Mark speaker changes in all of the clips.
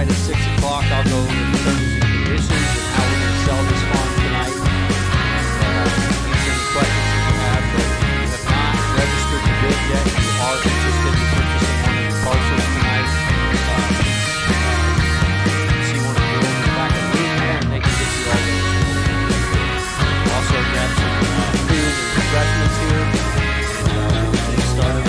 Speaker 1: right, at 6 o'clock, I'll go over the terms and conditions and how we're going to sell this farm tonight. Answer any questions that you have, but if you have not registered to bid yet, you are interested in purchasing one of the parcels tonight, see one of the girls in the back of the room there, and they can get you all registered. Also grab some food and refreshments here, and get things started.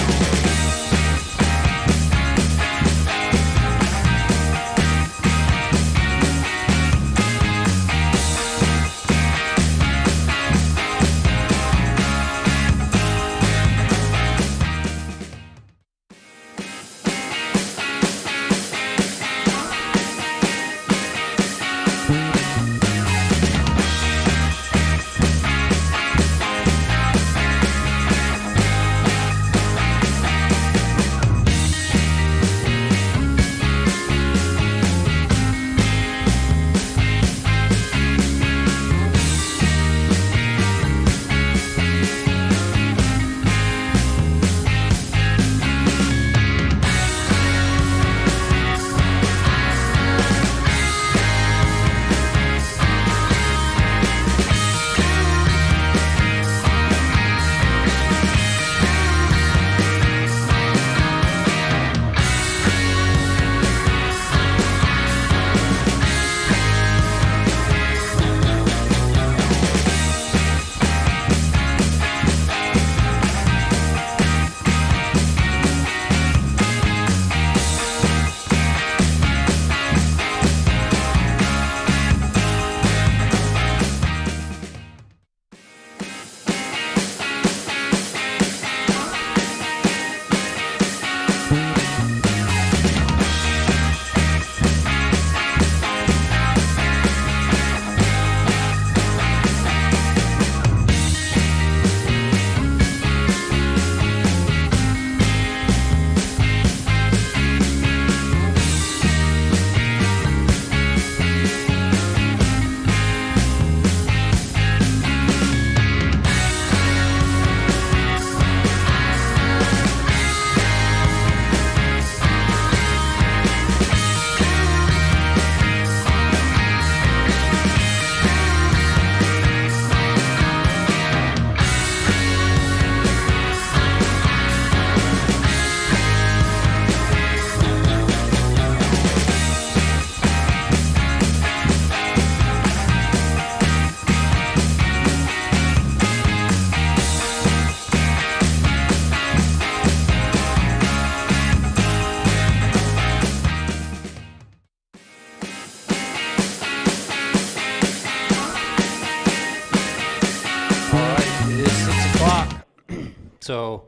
Speaker 1: So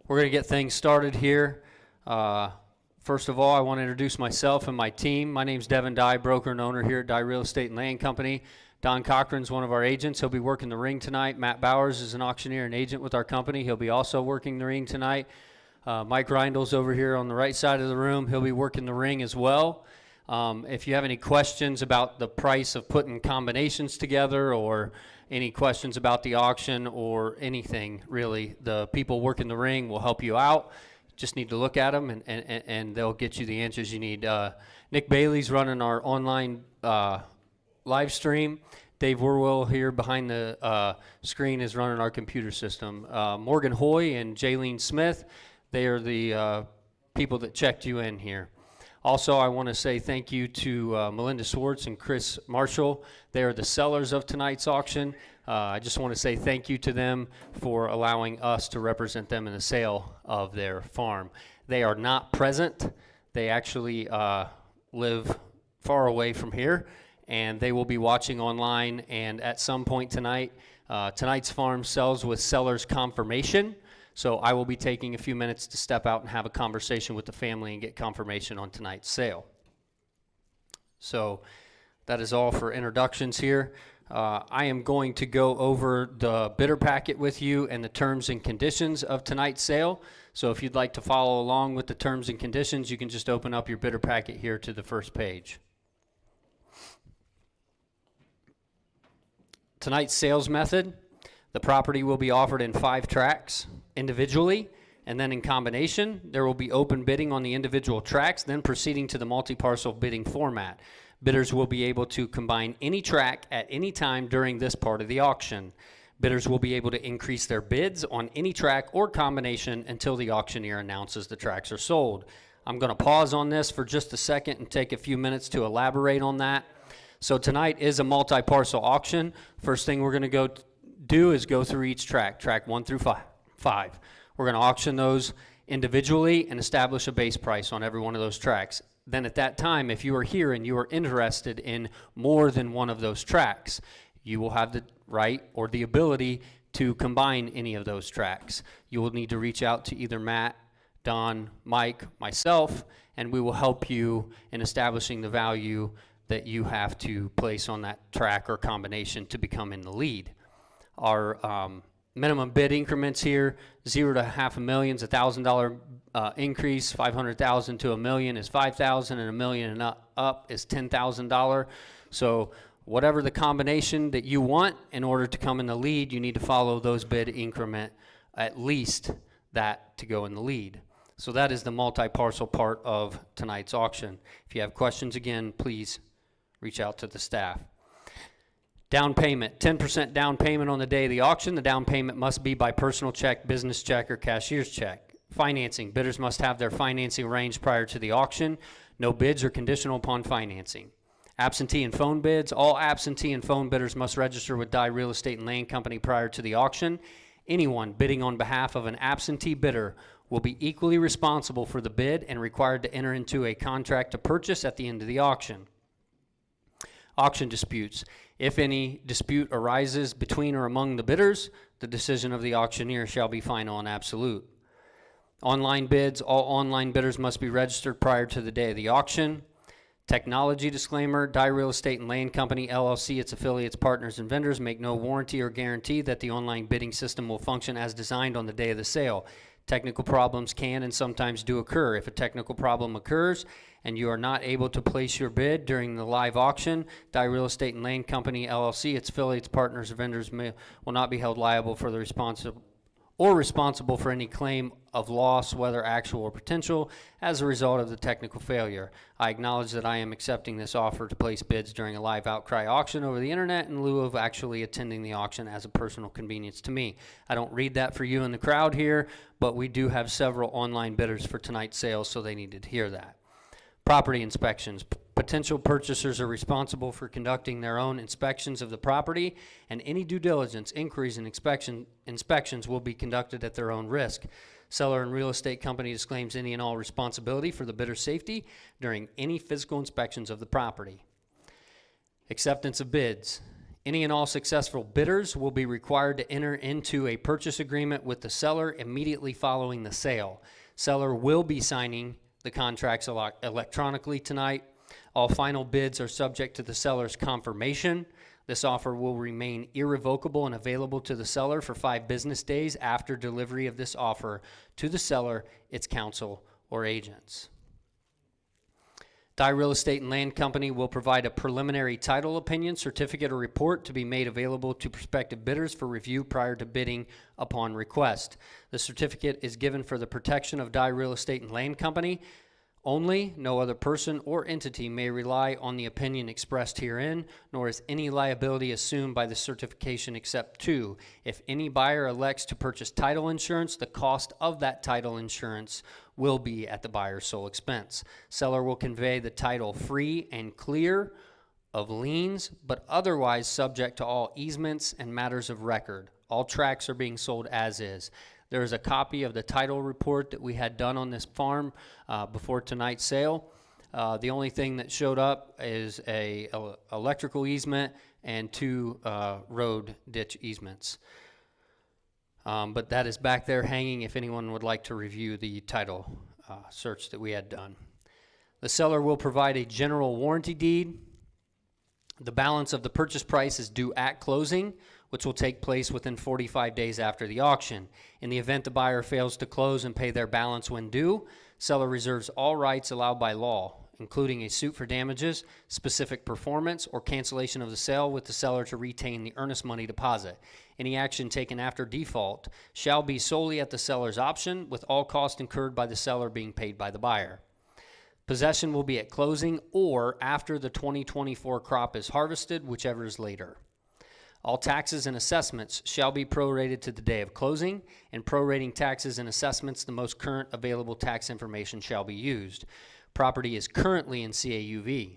Speaker 1: we're going to get things started here. First of all, I want to introduce myself and my team. My name's Devin Dye, broker and owner here at Dye Real Estate and Land Company. Don Cochran's one of our agents. He'll be working the ring tonight. Matt Bowers is an auctioneer and agent with our company. He'll be also working the ring tonight. Mike Reindel's over here on the right side of the room. He'll be working the ring as well. If you have any questions about the price of putting combinations together, or any questions about the auction or anything, really, the people working the ring will help you out. Just need to look at them, and they'll get you the answers you need. Nick Bailey's running our online live stream. Dave Worwell here behind the screen is running our computer system. Morgan Hoy and Jaylene Smith, they are the people that checked you in here. Also, I want to say thank you to Melinda Swartz and Chris Marshall. They are the sellers of tonight's auction. I just want to say thank you to them for allowing us to represent them in the sale of their farm. They are not present. They actually live far away from here, and they will be watching online. And at some point tonight, tonight's farm sells with seller's confirmation. So I will be taking a few minutes to step out and have a conversation with the family and get confirmation on tonight's sale. So that is all for introductions here. I am going to go over the bidder packet with you and the terms and conditions of tonight's sale. So if you'd like to follow along with the terms and conditions, you can just open up your bidder packet here to the first page. Tonight's sales method: the property will be offered in 5 tracts individually And then in combination, there will be open bidding on the individual tracts, then proceeding to the multi-parcel bidding format. Bidders will be able to combine any tract at any time during this part of the auction. Bidders will be able to increase their bids on any tract or combination until the auctioneer announces the tracts are sold. I'm going to pause on this for just a second and take a few minutes to elaborate on that. So tonight is a multi-parcel auction. First thing we're going to do is go through each tract 1 through 5. We're going to auction those individually and establish a base price on every one of those tracts. Then at that time, if you are here and you are interested in more than one of those tracts, you will have the right or the ability to combine any of those tracts. You will need to reach out to either Matt, Don, Mike, myself, and we will help you in establishing the value that you have to place on that tract or combination to become in the lead. Our minimum bid increments here, 0 to $500,000 is $1,000 increase, 500,000 to $1 million is 5,000, and $1 million and up is $10,000. So whatever the combination that you want in order to come in the lead, you need to follow those bid increment, at least that to go in the lead. So that is the multi-parcel part of tonight's auction. If you have questions, again, please reach out to the staff. Down payment, 10% down payment on the day of the auction. The down payment must be by personal check, business check, or cashier's check. Financing, bidders must have their financing arranged prior to the auction. No bids are conditional upon financing. Absentee and phone bids, all absentee and phone bidders must register with Dye Real Estate and Land Company prior to the auction. Anyone bidding on behalf of an absentee bidder will be equally responsible for the bid and required to enter into a contract to purchase at the end of the auction. Auction disputes. If any dispute arises between or among the bidders, the decision of the auctioneer shall be final and absolute. Online bids. All online bidders must be registered prior to the day of the auction. Technology disclaimer. Dye Real Estate and Land Company, LLC, its affiliates, partners, and vendors make no warranty or guarantee that the online bidding system will function as designed on the day of the sale. Technical problems can and sometimes do occur. If a technical problem occurs and you are not able to place your bid during the live auction, Dye Real Estate and Land Company, LLC, its affiliates, partners, or vendors will not be held liable for the responsible for any claim of loss, whether actual or potential, as a result of the technical failure. I acknowledge that I am accepting this offer to place bids during a live outcry auction over the internet in lieu of actually attending the auction as a personal convenience to me. I don't read that for you in the crowd here, but we do have several online bidders for tonight's sales, so they needed to hear that. Property inspections. Potential purchasers are responsible for conducting their own inspections of the property, and any due diligence, inquiries, and inspections will be conducted at their own risk. Seller and real estate company disclaims any and all responsibility for the bidder's safety during any physical inspections of the property. Acceptance of bids. Any and all successful bidders will be required to enter into a purchase agreement with the seller immediately following the sale. Seller will be signing the contracts electronically tonight. All final bids are subject to the seller's confirmation. This offer will remain irrevocable and available to the seller for 5 business days after delivery of this offer to the seller, its counsel, or agents. Dye Real Estate and Land Company will provide a preliminary title opinion, certificate, or report to be made available to prospective bidders for review prior to bidding upon request. The certificate is given for the protection of Dye Real Estate and Land Company only. No other person or entity may rely on the opinion expressed herein, nor is any liability assumed by the certification except 2. If any buyer elects to purchase title insurance, the cost of that title insurance will be at the buyer's sole expense. Seller will convey the title free and clear of liens, but otherwise subject to all easements and matters of record. All tracts are being sold as is. There is a copy of the title report that we had done on this farm before tonight's sale. The only thing that showed up is a electrical easement and 2 road ditch easements. But that is back there hanging if anyone would like to review the title search that we had done. The seller will provide a general warranty deed. The balance of the purchase price is due at closing, which will take place within 45 days after the auction. In the event the buyer fails to close and pay their balance when due, seller reserves all rights allowed by law including a suit for damages, specific performance, or cancellation of the sale with the seller to retain the earnest money deposit. Any action taken after default shall be solely at the seller's option, with all costs incurred by the seller being paid by the buyer. Possession will be at closing or after the 2024 crop is harvested, whichever is later. All taxes and assessments shall be prorated to the day of closing, and prorating taxes and assessments, the most current available tax information shall be used. Property is currently in CAUV.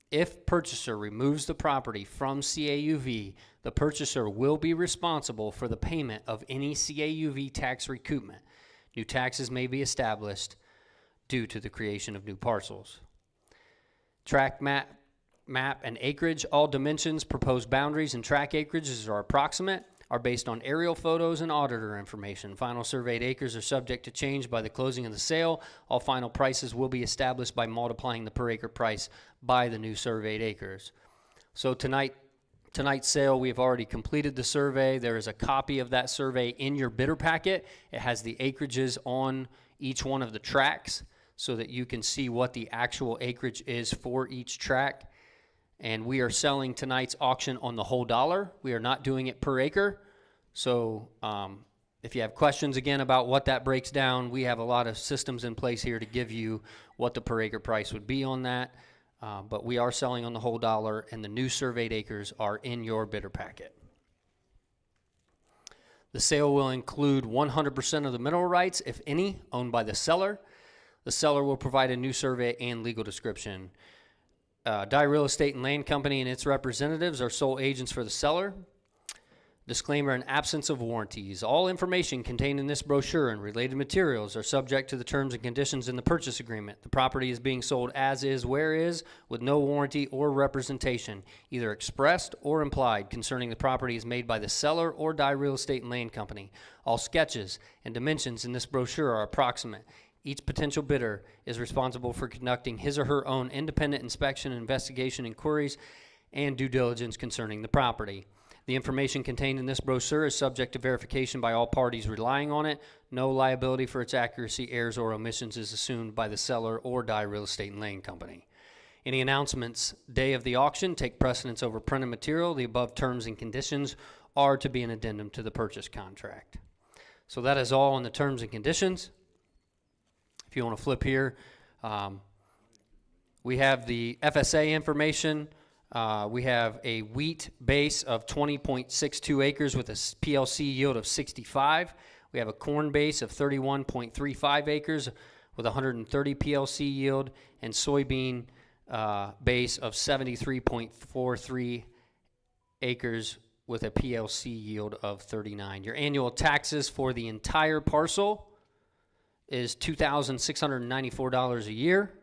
Speaker 1: If purchaser removes the property from CAUV, the purchaser will be responsible for the payment of any CAUV tax recoupment. New taxes may be established due to the creation of new parcels. Tract map and acreage. All dimensions, proposed boundaries, and tract acreages are approximate, are based on aerial photos and auditor information. Final surveyed acres are subject to change by the closing of the sale. All final prices will be established by multiplying the per acre price by the new surveyed acres. So tonight's sale, we have already completed the survey. There is a copy of that survey in your bidder packet. It has the acreages on each one of the tracts so that you can see what the actual acreage is for each tract. And we are selling tonight's auction on the whole dollar. We are not doing it per acre. So if you have questions again about what that breaks down, we have a lot of systems in place here to give you what the per acre price would be on that. But we are selling on the whole dollar, and the new surveyed acres are in your bidder packet. The sale will include 100% of the mineral rights, if any, owned by the seller. The seller will provide a new survey and legal description. Dye Real Estate and Land Company and its representatives are sole agents for the seller. Disclaimer: in absence of warranties, all information contained in this brochure and related materials are subject to the terms and conditions in the purchase agreement. The property is being sold as is, where is, with no warranty or representation, either expressed or implied, concerning the property is made by the seller or Dye Real Estate and Land Company. All sketches and dimensions in this brochure are approximate. Each potential bidder is responsible for conducting his or her own independent inspection, investigation, inquiries, and due diligence concerning the property. The information contained in this brochure is subject to verification by all parties relying on it. No liability for its accuracy, errors, or omissions is assumed by the seller or Dye Real Estate and Land Company. Any announcements day of the auction take precedence over printed material. The above terms and conditions are to be an addendum to the purchase contract. So that is all on the terms and conditions. If you want to flip here, we have the FSA information. We have a wheat base of 20.62 acres with a PLC yield of 65. We have a corn base of 31.35 acres with 130 PLC yield, and soybean base of 73.43 acres with a PLC yield of 39. Your annual taxes for the entire parcel is $2,694 a year.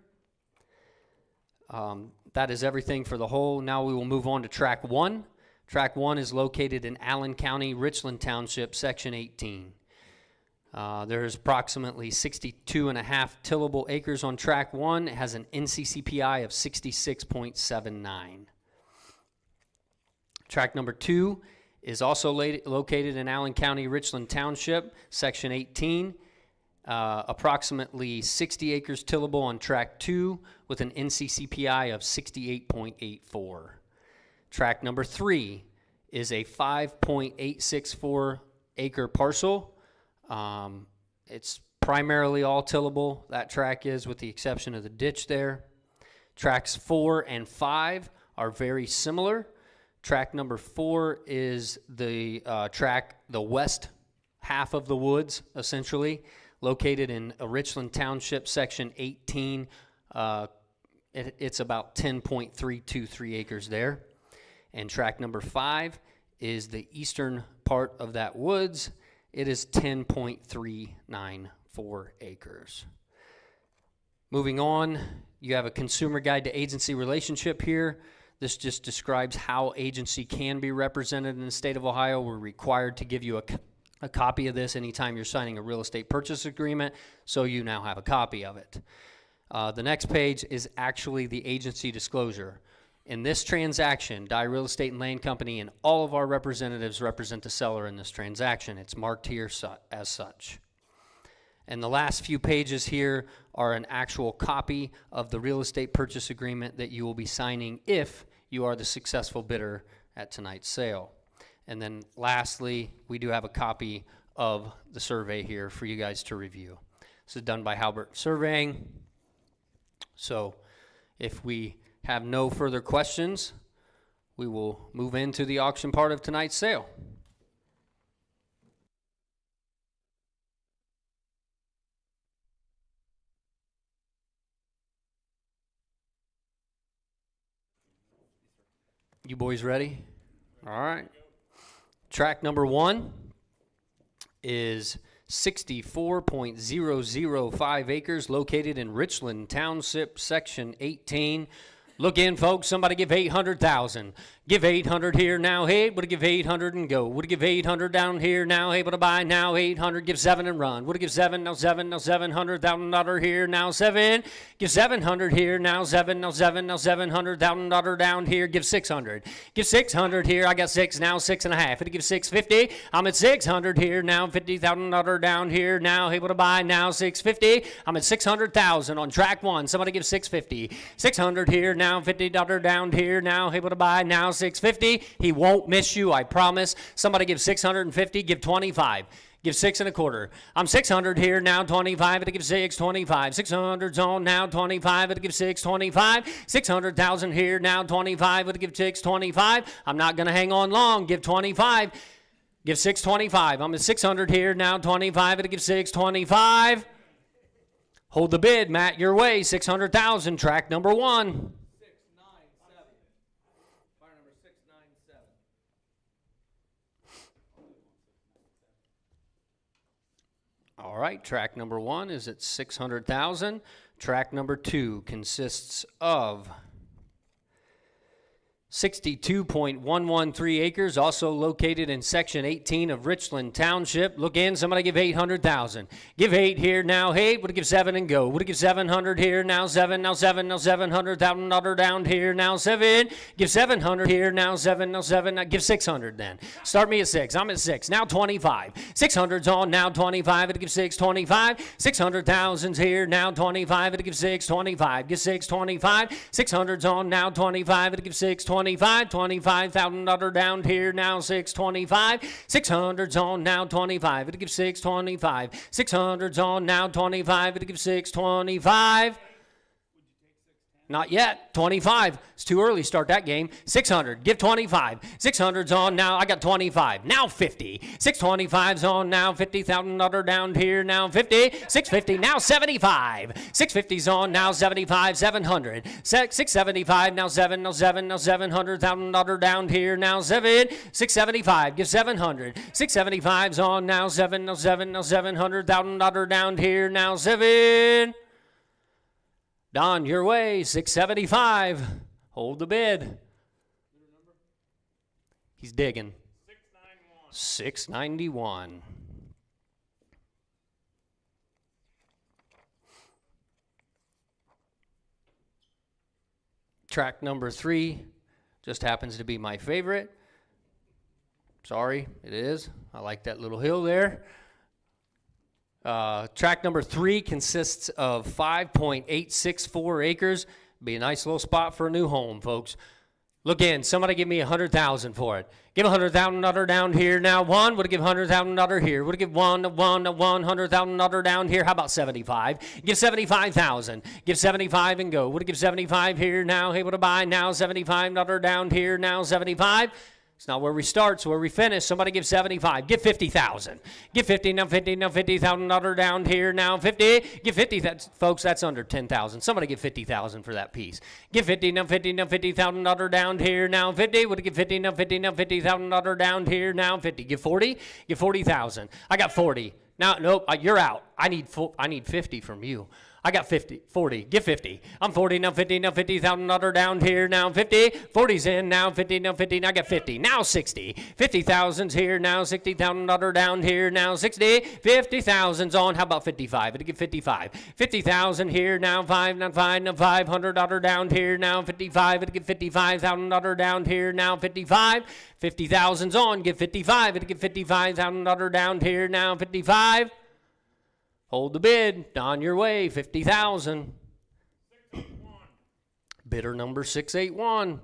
Speaker 1: That is everything for the whole. Now we will move on to Tract 1. Tract 1 is located in Allen County, Richland Township, Section 18. There's approximately 62.5 tillable acres on Tract 1. It has an NCCPI of 66.79. Tract number 2 is also located in Allen County, Richland Township, Section 18. Approximately 60 acres tillable on Tract 2 with an NCCPI of 68.84. Tract number 3 is a 5.864 acre parcel. It's primarily all tillable. That tract is, with the exception of the ditch there. Tracts 4 and 5 are very similar. Tract number 4 is the the west half of the woods, essentially, located in Richland Township, Section 18. It's about 10.323 acres there. And tract number 5 is the eastern part of that woods. It is 10.394 acres. Moving on, you have a consumer guide to agency relationship here. This just describes how agency can be represented in the state of Ohio. We're required to give you a copy of this anytime you're signing a real estate purchase agreement, so you now have a copy of it. The next page is actually the agency disclosure. In this transaction, Dye Real Estate and Land Company and all of our representatives represent the seller in this transaction. It's marked here as such. And the last few pages here are an actual copy of the real estate purchase agreement that you will be signing if you are the successful bidder at tonight's sale. And then lastly, we do have a copy of the survey here for you guys to review. This is done by Halbert Surveying. So if we have no further questions, we will move into the auction part of tonight's sale. You boys ready? All right. Track number 1 is 64.005 acres located in Richland Township, Section 18. Look in, folks. Somebody give 800,000. Give 800 here now. Hey, would give 800 and go. Would give 800 down here now. Able to buy now. 800. Give 7 and run. Would give 7 now. 7 now. 700,000 dollar here now. 7. Give 700 here now. 7 now. 7 now. 700,000 dollar down here. Give 600. Give 600 here. I got 6 now. 6.5. It'll give 650. I'm at 600 here now. 50,000 dollar down here now. Able to buy now. 650. I'm at 600,000 on track 1. Somebody give 650. 600 here now. $50 down here now. Able to buy now. 650. He won't miss you, I promise. Somebody give 650. Give 25. Give 6 1/4. I'm 600 here now. 25. It'll give 625. 600's on now. 25. It'll give 625. 600,000 here now. 25. It'll give 625. I'm not gonna hang on long. Give 25. Give 625. I'm at 600 here now. 25. It'll give 625. Hold the bid, Matt. Your way. 600,000. Track number 1. All right, track number 1 is at 600,000. Track number 2 consists of 62.113 acres, also located in Section 18 of Richland Township. Look in, somebody give 800,000. Give 8 here now. Hey, would give 7 and go. Would give 700 here now. 7 now. 7 now. 700,000 down here now. 7. Give 700 here now. 7 now. 7 now. Give 600 then. Start me at 6. I'm at 6 now. 25. 600's on now. 25. It'll give 625. 600,000's here now. 25. It'll give 625. Give 625. 600's on now. 25. It'll give 625. 25,000 down here now. 625. 600's on now. 25. It'll give 625. 600's on now. 25. It'll give 625. Not yet. 25. It's too early. Start that game. 600. Give 25. 600's on now. I got 25. Now 50. 625's on now. 50,000 down here now. 50. 650. Now 75. 650's on now. 75. 700. 675. Now 7. Now 7. Now 700,000 down here now. 7. 675. Give 700. 675's on now. 7. Now 7. Now 700,000 down here now. 7. Don, your way, 675. Hold the bid. He's digging. 691. Track number 3 just happens to be my favorite. Sorry, it is. I like that little hill there. Track number 3 consists of 5.864 acres. Be a nice little spot for a new home, folks. Look in. Somebody give me 100,000 for it. Give 100,000 down here now. 1 would give 100,000 here. Would give 100,000 down here. How about 75? Give 75,000. Give 75 and go. Would give 75 here now. Able to buy now. 75 down here now. 75. It's not where we start, it's where we finish. Somebody give 75. Give 50,000. Give 50, now 50, now 50,000 down here now. 50. Give 50, folks, that's under 10,000. Somebody give 50,000 for that piece. Give 50, now 50, now 50,000 down here now. 50. Would give 50, now 50, now 50,000 down here now. 50. Give 40. Give 40,000. I got 40. Now, nope, you're out. I need 50 from you. I got 50, 40, give 50. I'm 40, now 50, now 50,000 down here, now 50. 40's in, now 50, now 50, now I got 50. Now 60. 50,000's here, now 60,000 down here, now 60. 50,000's on, how about 55? It'll give 55. 50,000 here, now 5, now 5, now 500 down here, now 55. It'll give 55,000 down here, now 55. 50,000's on, give 55. It'll give 55,000 down here, now 55. Hold the bid. On your way, 50,000. Bidder number 681.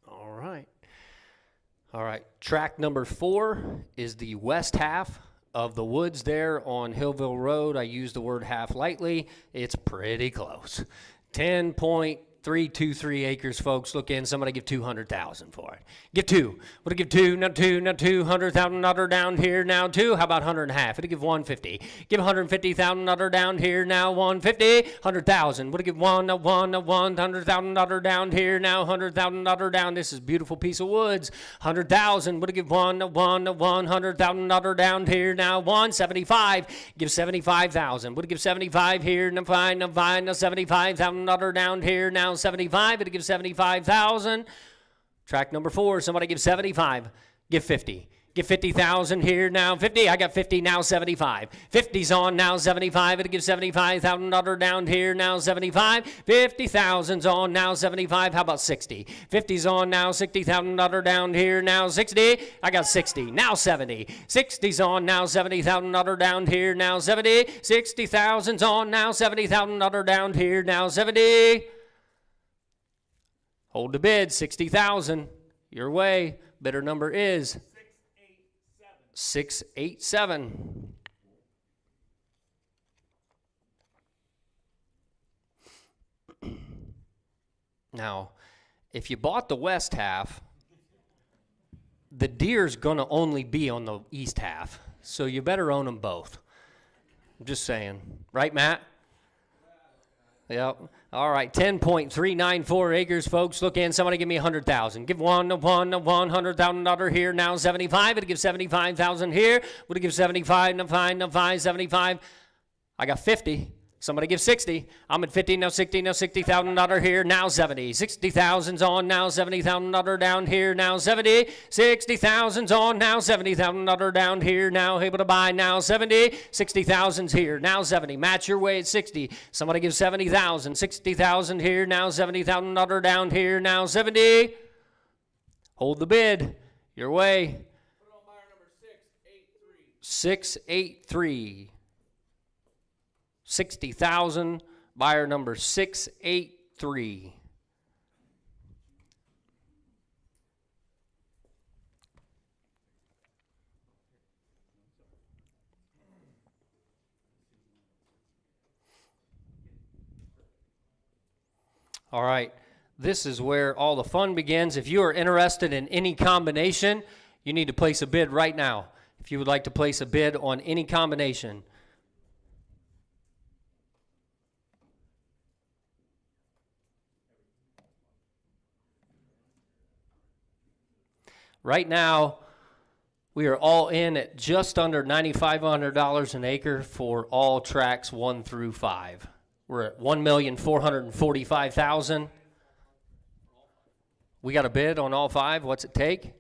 Speaker 1: All right. All right. Track number 4 is the west half of the woods there on Hillville Road. I use the word half lightly. It's pretty close. 10.323 acres, folks. Look in. Somebody give 200,000 for it. Give 2. What do give 2? Not 2. Not 200,000. Another down here now 2. How about 100 and a half? It'll give 150. Give 150,000. Another down here now 150. 100,000. What do give 1? A 1. A 100,000. Another down here now 100,000. Another down. This is a beautiful piece of woods. 100,000. What do give 1? A 1. A 100,000. Another down here now 175. Give 75,000. What do give 75 here? No fine. No fine. No 75,000. Another down here now 75. It'll give 75,000. Track number 4, somebody give 75. Give 50. Give 50,000 here now 50. I got 50 now 75. 50's on now 75. It'll give 75,000. Another down here now 75. 50,000's on now 75. How about 60? 50's on now 60,000. Another down here now 60. I got 60 now 70. 60's on now 70,000. Another down here now 70. 60,000's on now 70,000. Another down here now 70. Hold the bid, 60,000. Your way. Bidder number is 687. Now, if you bought the west half, the deer's going to only be on the east half, so you better own them both. I'm just saying. Right, Matt? Yep. All right, 10.394 acres, folks. Look in. Somebody give me 100,000. Give 100,000 another here now 75. It'll give 75,000 here. Would it give 75? No fine, no fine, 75. I got 50. Somebody give 60. I'm at 50, now 60, now 60,000 another here, now 70. 60,000's on now, 70,000 another down here, now 70. 60,000's on now, 70,000 another down here, now able to buy now 70. 60,000's here, now 70. Match your way at 60. Somebody give 70,000. 60,000 here, now 70,000 another down here, now 70. Hold the bid. Your way.
Speaker 2: Put on buyer number 683.
Speaker 1: 683. 60,000, buyer number 683. All right, this is where all the fun begins. If you are interested in any combination, you need to place a bid right now. If you would like to place a bid on any combination. Right now, we are all in at just under $9,500 an acre for all tracks 1 through 5. We're at $1,445,000. We got a bid on all 5. What's it take?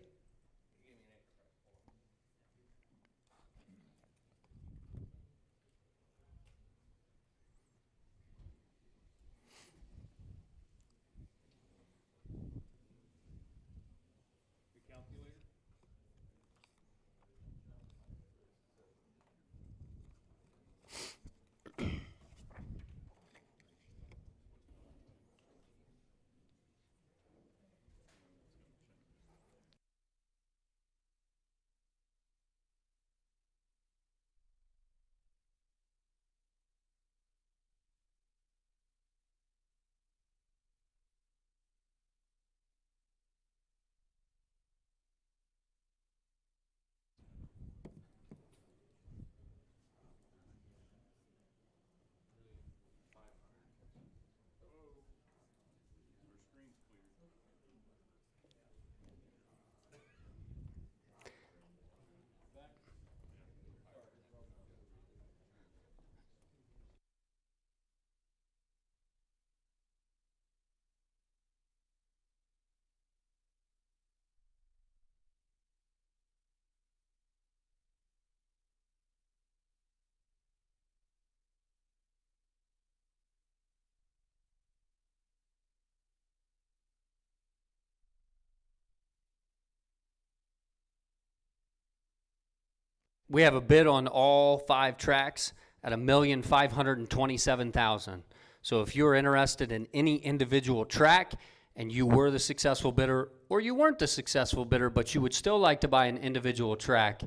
Speaker 1: We have a bid on all 5 tracks at $1,527,000. So if you're interested in any individual track and you were the successful bidder, or you weren't the successful bidder, but you would still like to buy an individual track,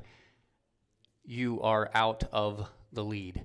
Speaker 1: you are out of the lead.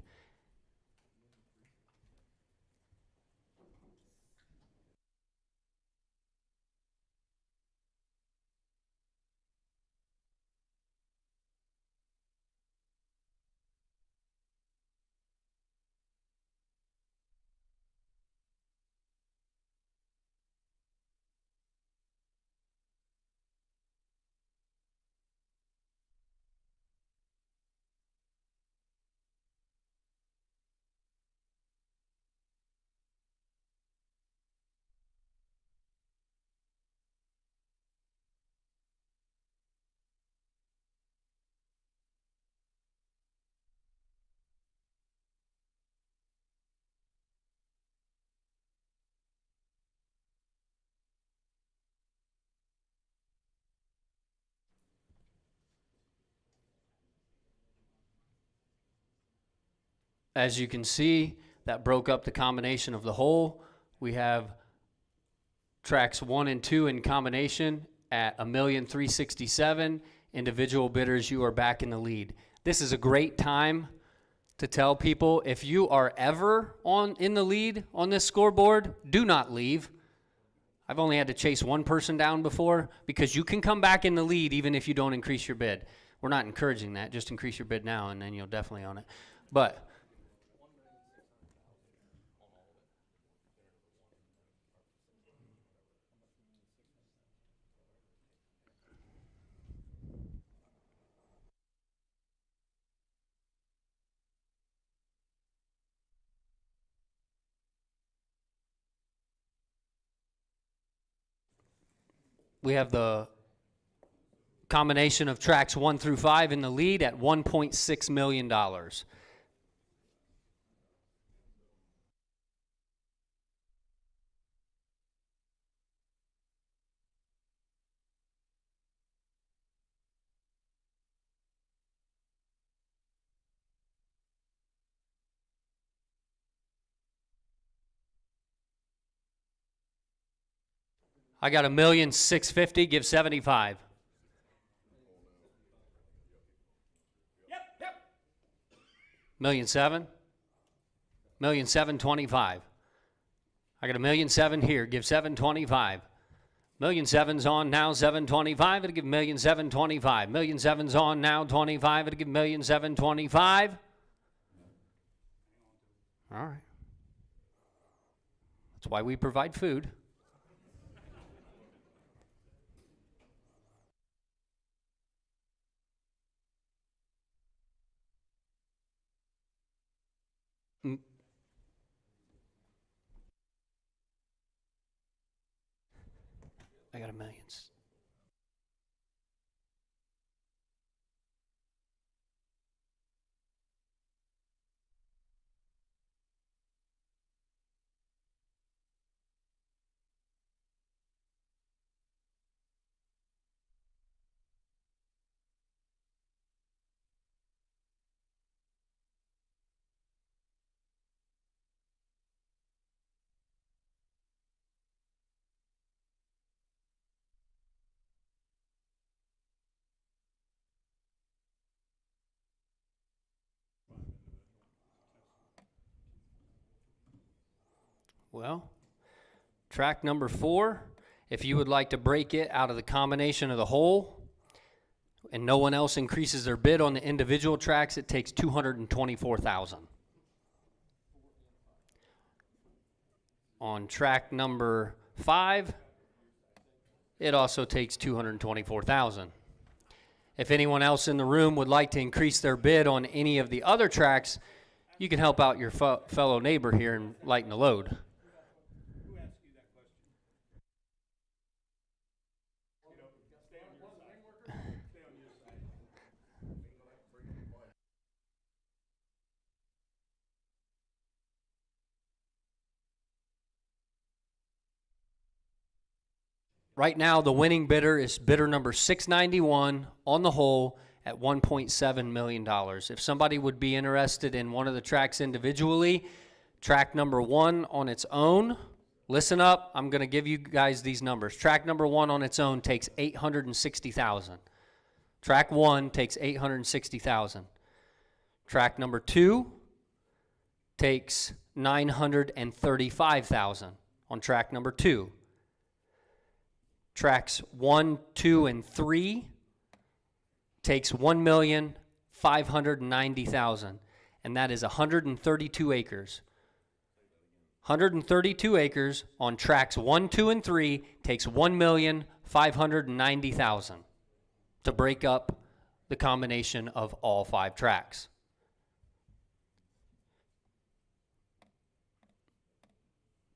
Speaker 1: As you can see, that broke up the combination of the whole. We have tracks 1 and 2 in combination at $1,367,000. Individual bidders, you are back in the lead. This is a great time to tell people, if you are ever in the lead on this scoreboard, do not leave. I've only had to chase one person down before, because you can come back in the lead even if you don't increase your bid. We're not encouraging that. Just increase your bid now, and then you'll definitely own it. But we have the combination of tracks 1 through 5 in the lead at $1.6 million. I got $1,650,000, give 75.
Speaker 2: Yep.
Speaker 1: $1,700,000, $1,725,000. I got $1,700,000 here, give 725. $1,700,000's on now, 725. It'll give $1,725,000. $1,700,000's on now, 25. It'll give $1,725,000. All right. That's why we provide food. I got $1,000,000. Well, track number 4, if you would like to break it out of the combination of the whole, and no one else increases their bid on the individual tracks, it takes $224,000. On track number 5, it also takes $224,000. If anyone else in the room would like to increase their bid on any of the other tracks, you can help out your fellow neighbor here and lighten the load.
Speaker 2: Who asked you that question? Stay on your side. Stay on your side.
Speaker 1: Right now, the winning bidder is bidder number 691 on the whole at $1.7 million. If somebody would be interested in one of the tracks individually, track number 1 on its own, listen up, I'm going to give you guys these numbers. Track number 1 on its own takes $860,000. Track 1 takes $860,000. Track number 2 takes $935,000 on track number 2. Tracks 1, 2, and 3 takes $1,590,000, and that is 132 acres. 132 acres on tracks 1, 2, and 3 takes $1,590,000 to break up the combination of all 5 tracks.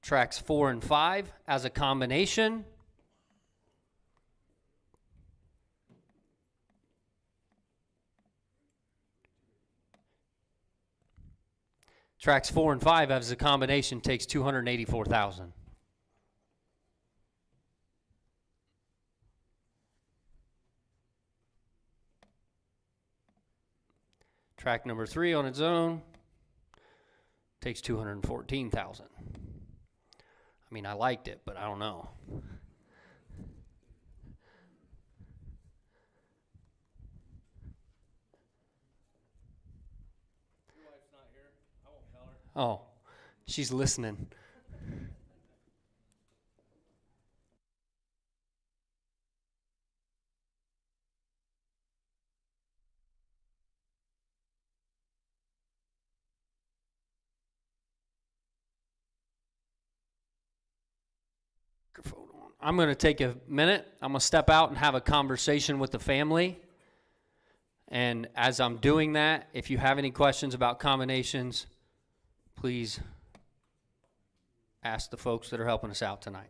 Speaker 1: Tracks 4 and 5 as a combination Tracks 4 and 5 as a combination takes $284,000. Track number 3 on its own takes $214,000. I mean, I liked it, but I don't know.
Speaker 2: Your wife's not here. I won't tell her.
Speaker 1: Oh, she's listening. I'm going to take a minute. I'm going to step out and have a conversation with the family. And as I'm doing that, if you have any questions about combinations, please ask the folks that are helping us out tonight.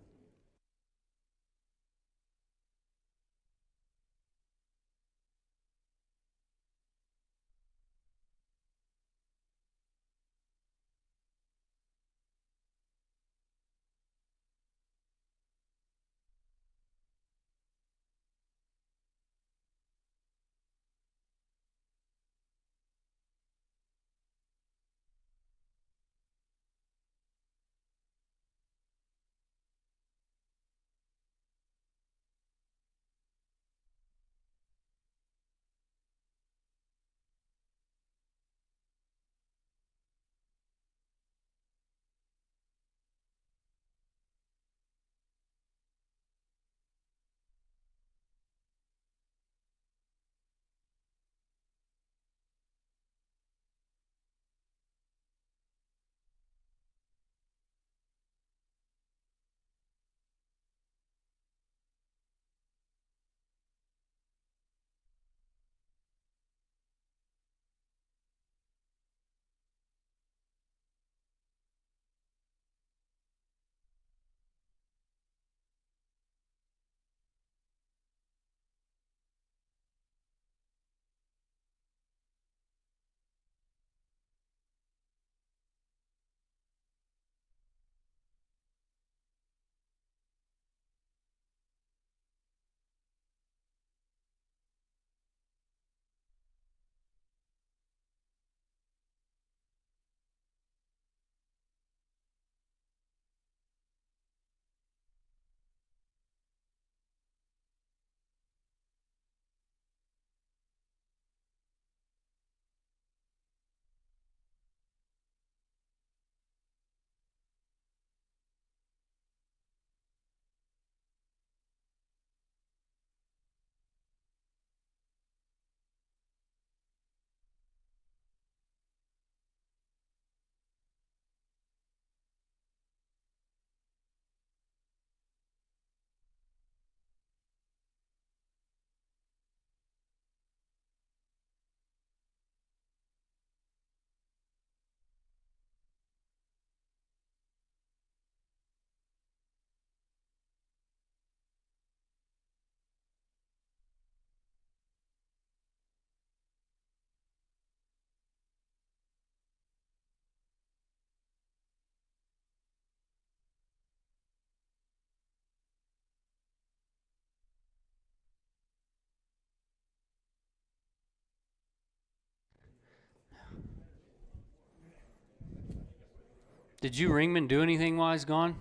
Speaker 1: Did you Ringman do anything while he's gone?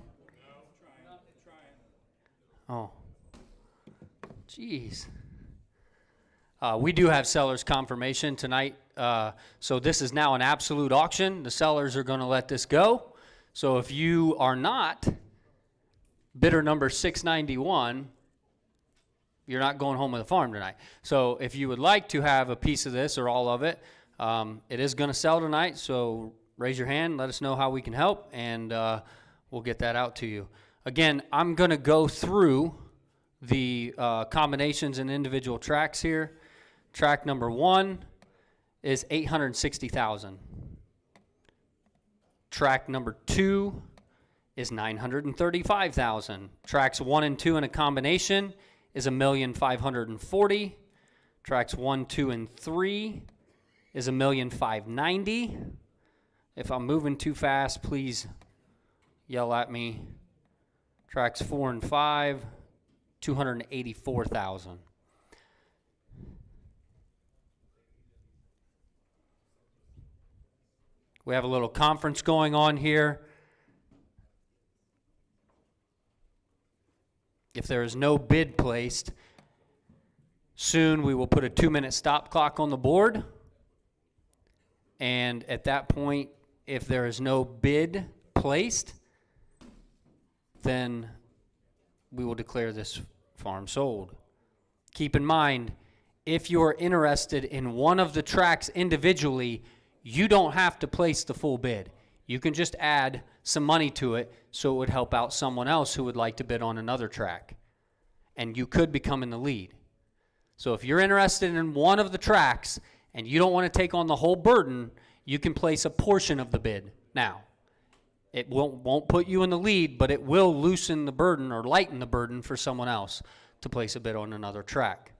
Speaker 2: No, trying.
Speaker 1: Oh. Jeez. We do have seller's confirmation tonight. So this is now an absolute auction. The sellers are going to let this go. So if you are not bidder number 691, you're not going home with a farm tonight. So if you would like to have a piece of this or all of it, it is going to sell tonight. So raise your hand, let us know how we can help, and we'll get that out to you. Again, I'm going to go through the combinations and individual tracks here. Track number 1 is $860,000. Track number 2 is $935,000. Tracks 1 and 2 in a combination is $1,540,000. Tracks 1, 2, and 3 is $1,590,000. If I'm moving too fast, please yell at me. Tracks 4 and 5, $284,000. We have a little conference going on here. If there is no bid placed, soon we will put a 2-minute stop clock on the board. And at that point, if there is no bid placed, then we will declare this farm sold. Keep in mind, if you're interested in one of the tracks individually, you don't have to place the full bid. You can just add some money to it so it would help out someone else who would like to bid on another track. And you could become in the lead. So if you're interested in one of the tracks and you don't want to take on the whole burden, you can place a portion of the bid now. It won't put you in the lead, but it will loosen the burden or lighten the burden for someone else to place a bid on another track.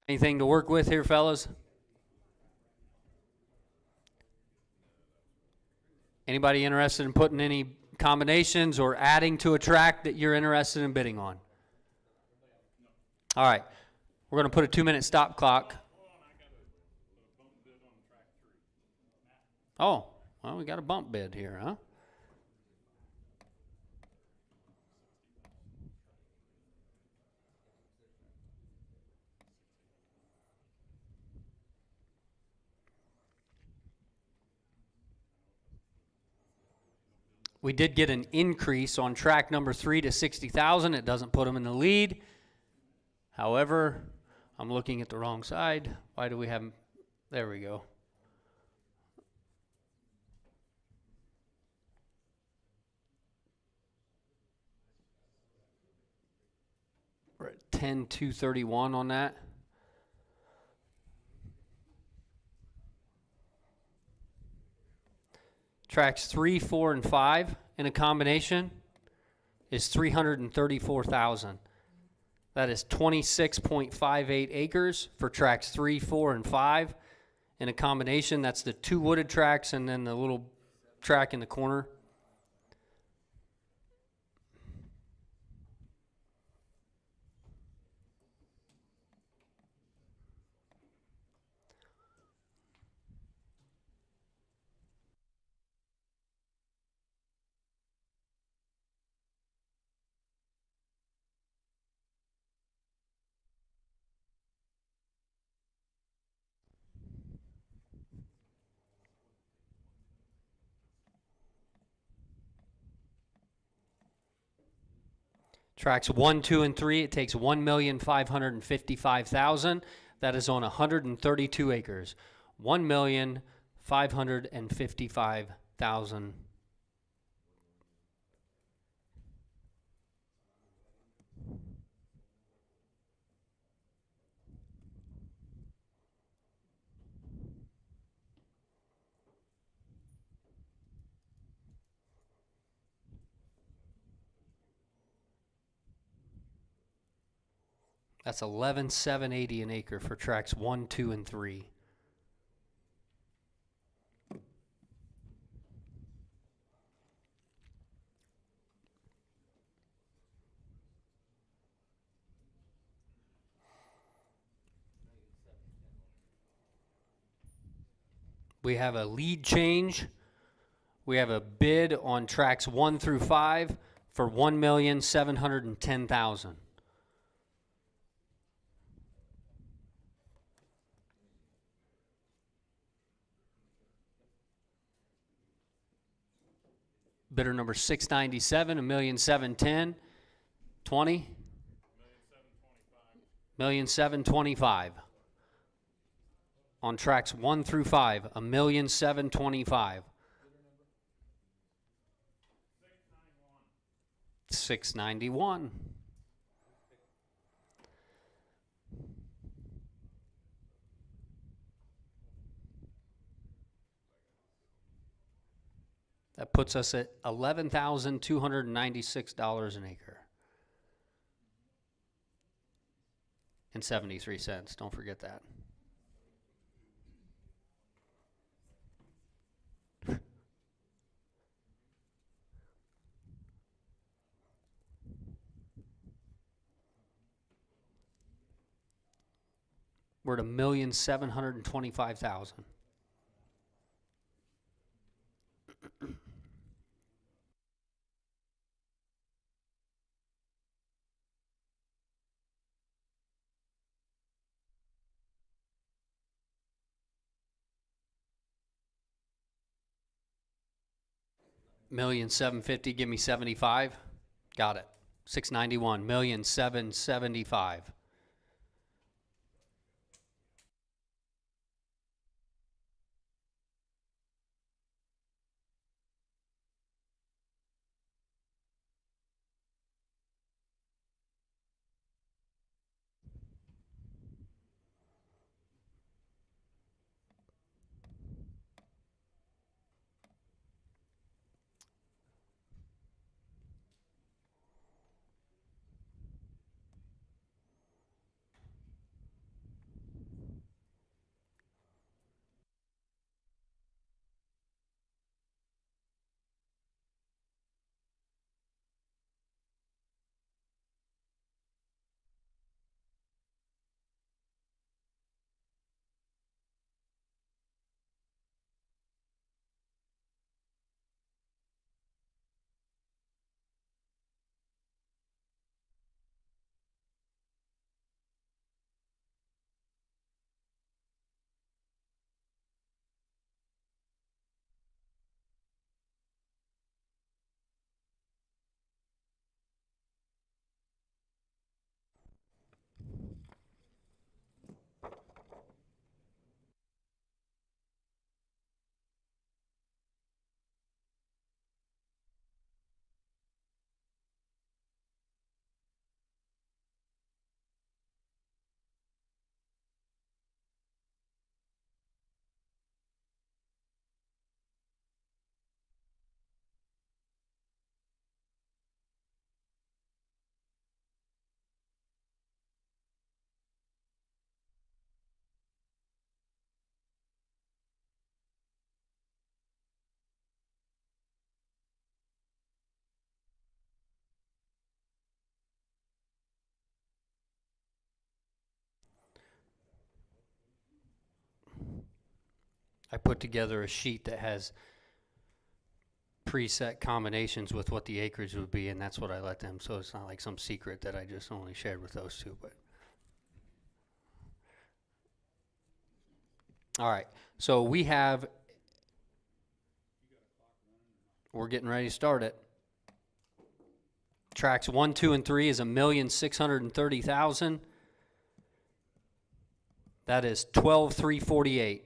Speaker 1: Anything to work with here, fellas? Anybody interested in putting any combinations or adding to a track that you're interested in bidding on? All right. We're going to put a 2-minute stop clock. Oh, well, we got a bump bid here, huh? We did get an increase on track number 3 to 60,000. It doesn't put them in the lead. However, I'm looking at the wrong side. Why do we have, there we go. We're at 10,231 on that. Tracks 3, 4, and 5 in a combination is 334,000. That is 26.58 acres for tracks 3, 4, and 5 in a combination. That's the 2 wooded tracks and then the little track in the corner. Tracks 1, 2, and 3, it takes 1,555,000. That is on 132 acres. 1,555,000. That's 11,780 an acre for tracks 1, 2, and 3. We have a lead change. We have a bid on tracks 1 through 5 for $1,710,000. Bidder number 697, $1,710,000. 20? $1,725,000. On tracks 1 through 5, $1,725,000. 691. That puts us at $11,296 an acre. And 73 cents. Don't forget that. We're at $1,725,000. $1,750,000, give me 75. Got it. 691, $1,775,000. I put together a sheet that has preset combinations with what the acreage would be, and that's what I let them, so it's not like some secret that I just only shared with those two. But all right, so we're getting ready to start it. Tracks 1, 2, and 3 is $1,630,000. That is $12,348.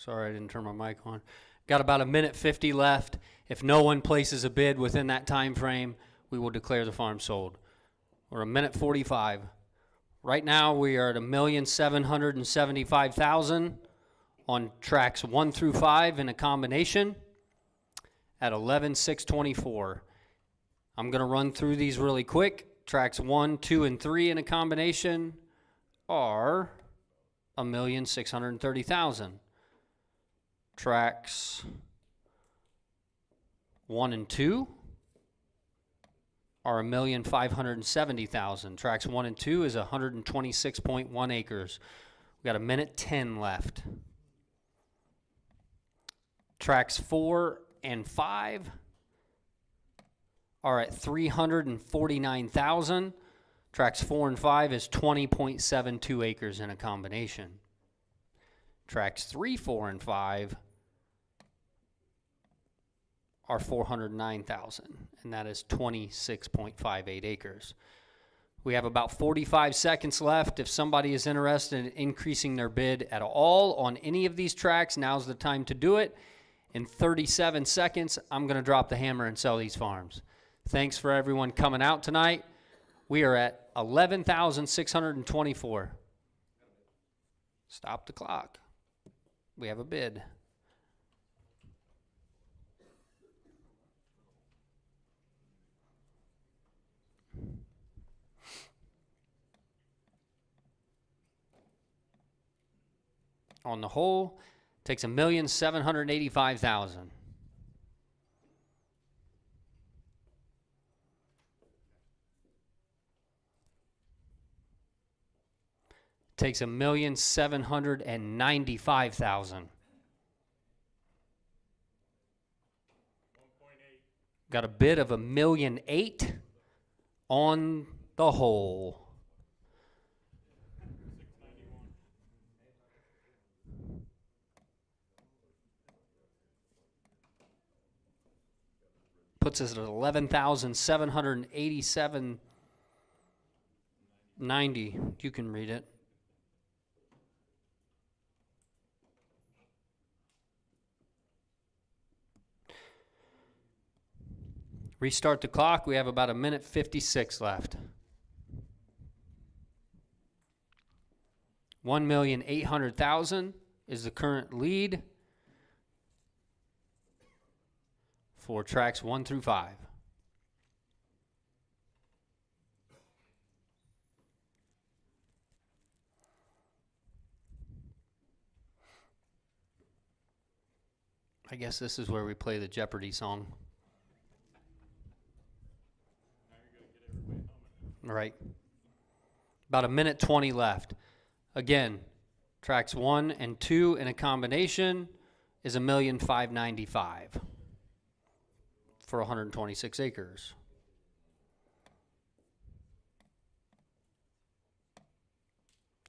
Speaker 1: Sorry, I didn't turn my mic on. Got about 1:50 left. If no one places a bid within that time frame, we will declare the farm sold. We're 1:45. Right now, we are at $1,775,000 on tracks 1 through 5 in a combination at 11,624. I'm going to run through these really quick. Tracks 1, 2, and 3 in a combination are 1,630,000. Tracks 1 and 2 are 1,570,000. Tracks 1 and 2 is 126.1 acres. We got a minute 10 left. Tracks 4 and 5 are at 349,000. Tracks 4 and 5 is 20.72 acres in a combination. Tracks 3, 4, and 5 are 409,000, and that is 26.58 acres. We have about 45 seconds left. If somebody is interested in increasing their bid at all on any of these tracks, now's the time to do it. In 37 seconds, I'm going to drop the hammer and sell these farms. Thanks for everyone coming out tonight. We are at 11,624. Stop the clock. We have a bid. On the whole, takes 1,785,000. Takes 1,795,000.
Speaker 2: 1.8.
Speaker 1: Got a bid of 1,000,008 on the whole.
Speaker 2: 691.
Speaker 1: Puts us at 11,787.90. You can read it. Restart the clock. We have about a minute 56 left. 1,800,000 is the current lead for tracks 1 through 5. I guess this is where we play the Jeopardy song.
Speaker 2: Now you're going to get everybody humming.
Speaker 1: Right. About a minute 20 left. Again, tracks 1 and 2 in a combination is 1,595,000 for 126 acres.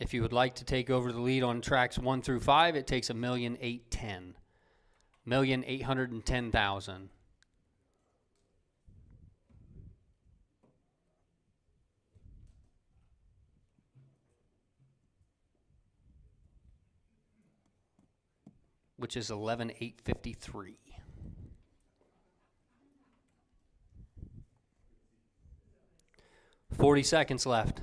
Speaker 1: If you would like to take over the lead on tracks 1 through 5, it takes 1,810,000. 1,810,000. Which is 11,853. $40 seconds left.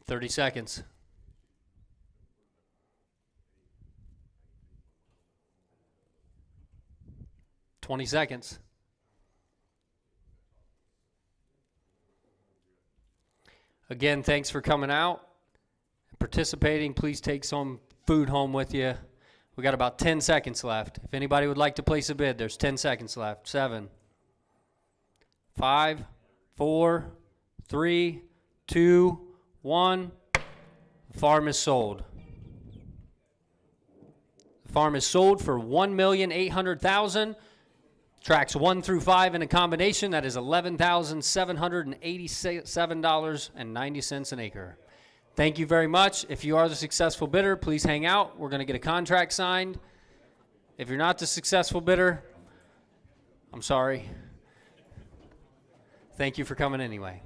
Speaker 1: $30 seconds. $20 seconds. Again, thanks for coming out and participating. Please take some food home with you. We got about 10 seconds left. If anybody would like to place a bid, there's 10 seconds left. 7, 5, 4, 3, 2, 1. The farm is sold. The farm is sold for $1,800,000. Tracks 1 through 5 in a combination, that is $11,787.90 an acre. Thank you very much. If you are the successful bidder, please hang out. We're going to get a contract signed. If you're not the successful bidder, I'm sorry. Thank you for coming anyway.